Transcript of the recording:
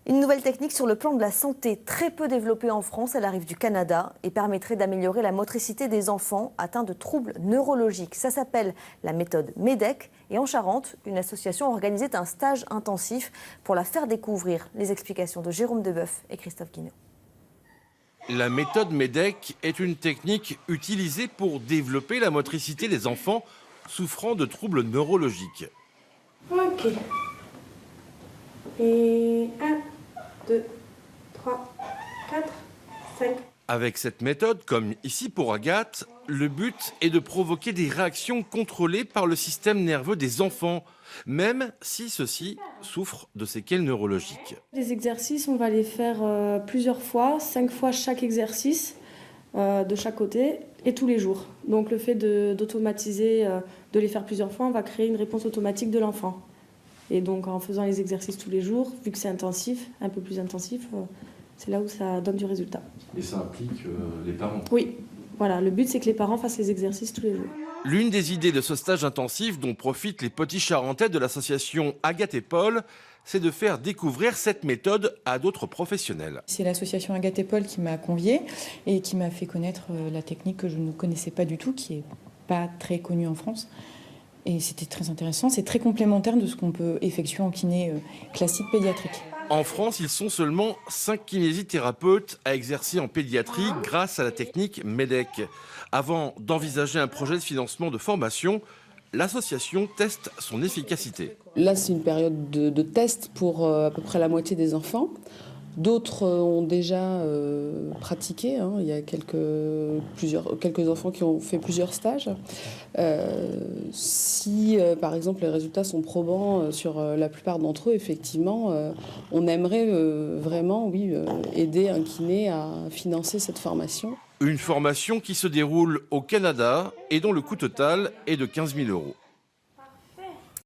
Une nouvelle technique sur le plan de la santé, très peu développée en France, elle arrive du Canada et permettrait d'améliorer la motricité des enfants atteints de troubles neurologiques. Ça s'appelle la méthode MEDEC et en Charente, une association organisait un stage intensif pour la faire découvrir. Les explications de Jérôme Deboeuf et Christophe Guinaud. La méthode MEDEC est une technique utilisée pour développer la motricité des enfants souffrant de troubles neurologiques. Ok. Et 1, 2, 3, 4, 5. Avec cette méthode, comme ici pour Agathe, le but est de provoquer des réactions contrôlées par le système nerveux des enfants, même si ceux-ci souffrent de séquelles neurologiques. Les exercices, on va les faire plusieurs fois, 5 fois chaque exercice, de chaque côté, et tous les jours. Donc le fait d'automatiser, de les faire plusieurs fois, on va créer une réponse automatique de l'enfant. Et donc en faisant les exercices tous les jours, vu que c'est intensif, un peu plus intensif, c'est là où ça donne du résultat. Et ça implique les parents? Oui, voilà, le but c'est que les parents fassent les exercices tous les jours. L'une des idées de ce stage intensif dont profitent les petits Charentais de l'association Agathe et Paul, c'est de faire découvrir cette méthode à d'autres professionnels. C'est l'association Agathe et Paul qui m'a conviée et qui m'a fait connaître la technique que je ne connaissais pas du tout, qui n'est pas très connue en France. Et c'était très intéressant, c'est très complémentaire de ce qu'on peut effectuer en kiné classique pédiatrique. En France, ils sont seulement 5 kinésithérapeutes à exercer en pédiatrie grâce à la technique MEDEC. Avant d'envisager un projet de financement de formation, l'association teste son efficacité. Là, c'est une période de test pour à peu près la moitié des enfants. D'autres ont déjà pratiqué. Il y a quelques enfants qui ont fait plusieurs stages. Si, par exemple, les résultats sont probants sur la plupart d'entre eux, effectivement, on aimerait vraiment, aider un kiné à financer cette formation. Une formation qui se déroule au Canada et dont le coût total est de 15 000 €.